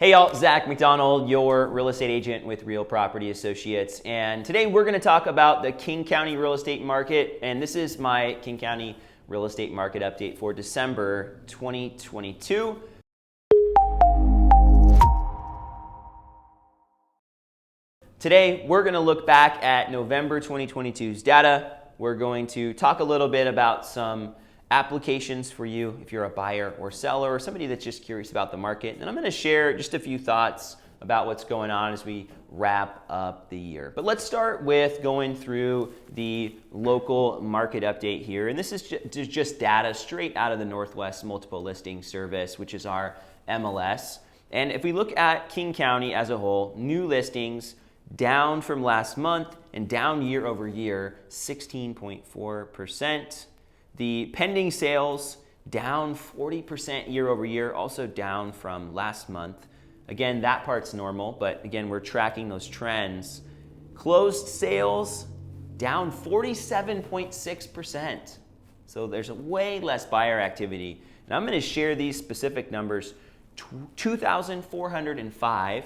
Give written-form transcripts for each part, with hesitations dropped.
Hey y'all, Zach McDonald, your real estate agent with Real Property Associates. And today we're going to talk about the King County real estate market. And this is my King County real estate market update for December 2022. Today we're going to look back at November 2022's data. We're going to talk a little bit about some applications for you if you're a buyer or seller or somebody that's just curious about the market. And I'm going to share just a few thoughts about what's going on as we wrap up the year. But let's start with going through the local market update here. And this is just data straight out of the Northwest Multiple Listing Service, which is our MLS. And if we look at King County as a whole, new listings down from last month and down year over year, 16.4%. The pending sales down 40% year over year, also down from last month. Again, that part's normal, but again, we're tracking those trends. Closed sales down 47.6%. So there's way less buyer activity. And I'm going to share these specific numbers. 2,405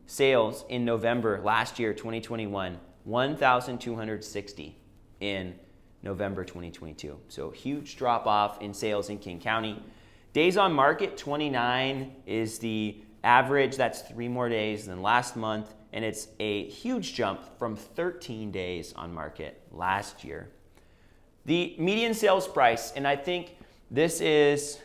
sales in November last year, 2021, 1,260 in November 2022. So huge drop off in sales in King County. Days on market, 29 is the average. That's 3 more days than last month. And it's a huge jump from 13 days on market last year. The median sales price, and I think this is,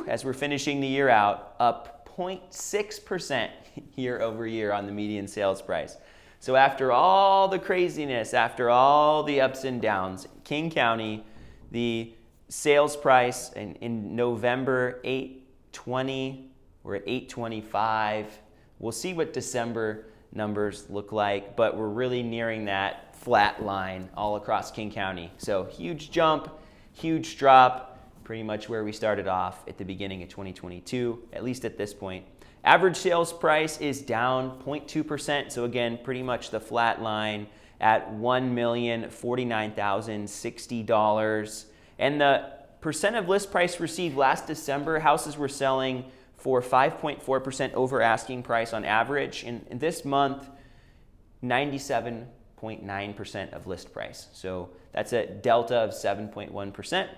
as we're finishing the year out, up 0.6% year over year on the median sales price. So after all the craziness, after all the ups and downs, King County, the sales price in November, 820, we're at 825. We'll see what December numbers look like, but we're really nearing that flat line all across King County. So huge jump, huge drop, pretty much where we started off at the beginning of 2022, at least at this point. Average sales price is down 0.2%. So again, pretty much the flat line at $1,049,060. And the percent of list price received last December, houses were selling for 5.4% over asking price on average. And this month, 97.9% of list price. So that's a delta of 7.1%.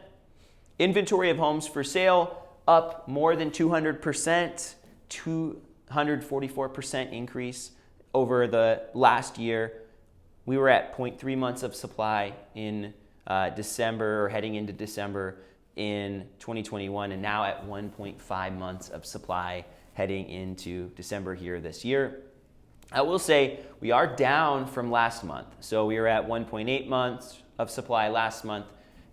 Inventory of homes for sale up more than 200%. 244% increase over the last year. We were at 0.3 months of supply in December, or heading into December in 2021, and now at 1.5 months of supply heading into December here this year. I will say we are down from last month. So we were at 1.8 months of supply last month,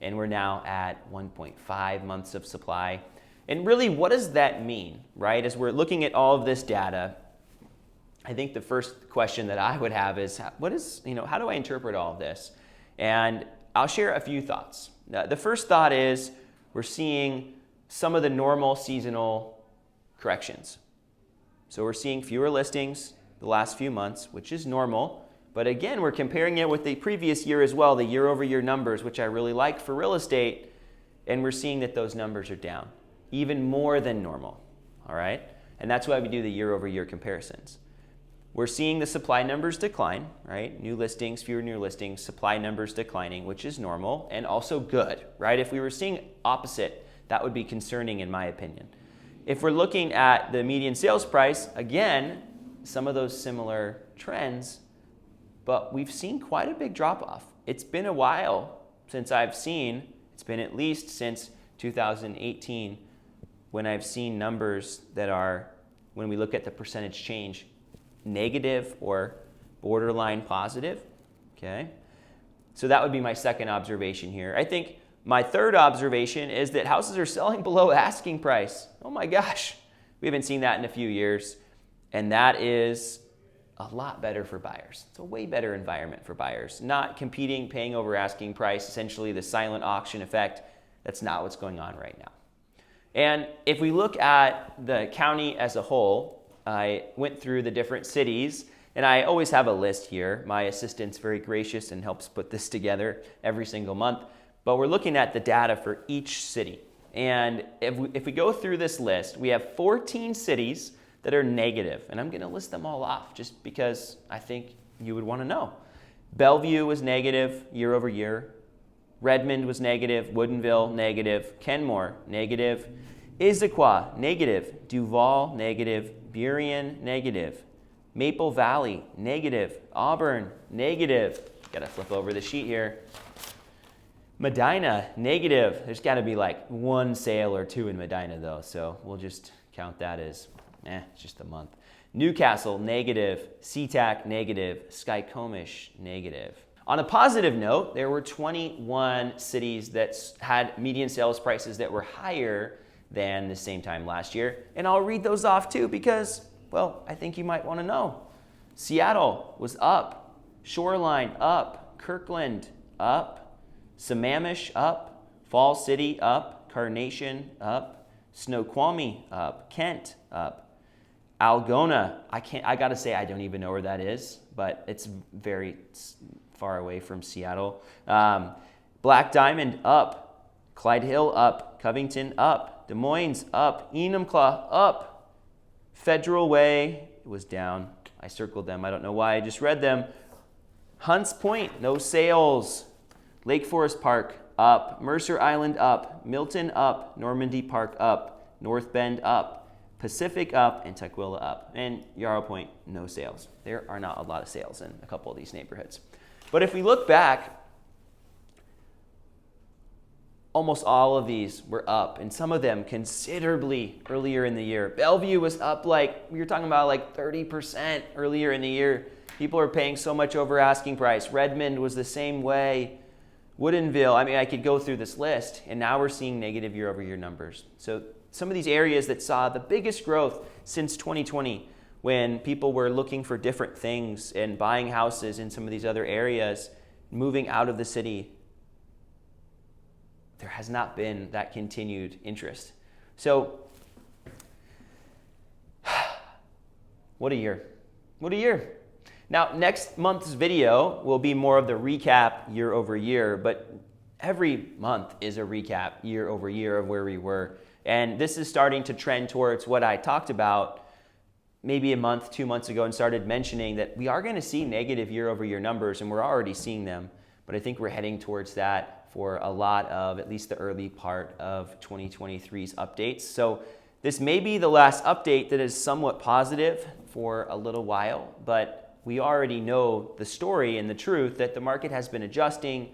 and we're now at 1.5 months of supply. And really, what does that mean, right? As we're looking at all of this data, I think the first question that I would have is, how do I interpret all of this? And I'll share a few thoughts. The first thought is we're seeing some of the normal seasonal corrections. So we're seeing fewer listings the last few months, which is normal. But again, we're comparing it with the previous year as well, the year over year numbers, which I really like for real estate. And we're seeing that those numbers are down, even more than normal, all right? And that's why we do the year-over-year comparisons. We're seeing the supply numbers decline, right? New listings, fewer new listings, supply numbers declining, which is normal and also good, right? If we were seeing opposite, that would be concerning in my opinion. If we're looking at the median sales price, again, some of those similar trends, but we've seen quite a big drop-off. It's been a while since I've seen, it's been at least since 2018, when I've seen numbers that are, when we look at the percentage change, negative or borderline positive, okay? So that would be my second observation here. I think my third observation is that houses are selling below asking price. Oh my gosh, we haven't seen that in a few years, and that is a lot better for buyers. It's a way better environment for buyers. Not competing, paying over asking price, essentially the silent auction effect. That's not what's going on right now. And if we look at the county as a whole, I went through the different cities, and I always have a list here. My assistant's very gracious and helps put this together every single month. But we're looking at the data for each city. And if we go through this list, we have 14 cities that are negative. And I'm going to list them all off just because I think you would want to know. Bellevue was negative year over year. Redmond was negative. Woodinville, negative. Kenmore, negative. Issaquah, negative. Duval, negative. Burien, negative. Maple Valley, negative. Auburn, negative. Got to flip over the sheet here. Medina, negative. There's got to be like one sale or two in Medina though, so we'll just count that as, it's just a month. Newcastle, negative. SeaTac, negative. Snohomish, negative. On a positive note, there were 21 cities that had median sales prices that were higher than the same time last year. And I'll read those off too because, well, I think you might want to know. Seattle was up. Shoreline, up. Kirkland, up. Sammamish, up. Falls City, up. Carnation, up. Snoqualmie, up. Kent, up. Algona, I gotta say I don't even know where that is, but it's very far away from Seattle. Black Diamond, up. Clyde Hill, up. Covington, up. Des Moines, up. Enumclaw, up. Federal Way was down. I circled them. I don't know why I just read them. Hunts Point, no sales. Lake Forest Park, up. Mercer Island, up. Milton, up. Normandy Park, up. North Bend, up. Pacific, up. And Tukwila, up. And Yarrow Point, no sales. There are not a lot of sales in a couple of these neighborhoods. But if we look back, almost all of these were up, and some of them considerably earlier in the year. Bellevue was up we were talking about like 30% earlier in the year. People are paying so much over asking price. Redmond was the same way. Woodinville, I could go through this list, and now we're seeing negative year over year numbers. So some of these areas that saw the biggest growth since 2020, when people were looking for different things and buying houses in some of these other areas, moving out of the city, there has not been that continued interest. So, what a year. What a year. Now, next month's video will be more of the recap year over year, but every month is a recap year over year of where we were. And this is starting to trend towards what I talked about maybe a month, 2 months ago, and started mentioning that we are going to see negative year over year numbers, and we're already seeing them. But I think we're heading towards that for a lot of at least the early part of 2023's updates. So this may be the last update that is somewhat positive for a little while, but we already know the story and the truth that the market has been adjusting,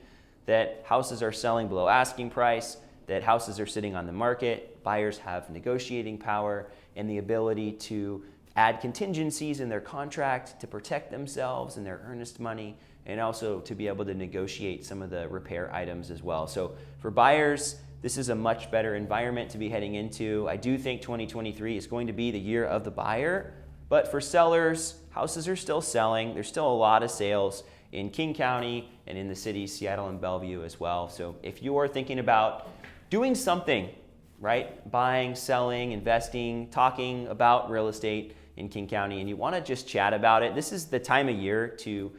that houses are selling below asking price, that houses are sitting on the market, buyers have negotiating power and the ability to add contingencies in their contract to protect themselves and their earnest money, and also to be able to negotiate some of the repair items as well. So for buyers, this is a much better environment to be heading into. I do think 2023 is going to be the year of the buyer, but for sellers, houses are still selling. There's still a lot of sales in King County and in the cities, Seattle and Bellevue as well. So if you are thinking about doing something, right, buying, selling, investing, talking about real estate in King County, and you want to just chat about it, this is the time of year to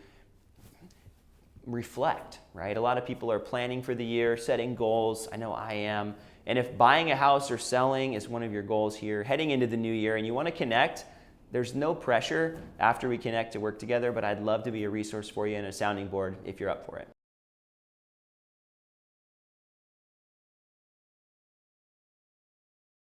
reflect, right? A lot of people are planning for the year, setting goals. I know I am. And if buying a house or selling is one of your goals here, heading into the new year, and you want to connect, there's no pressure after we connect to work together, but I'd love to be a resource for you and a sounding board if you're up for it.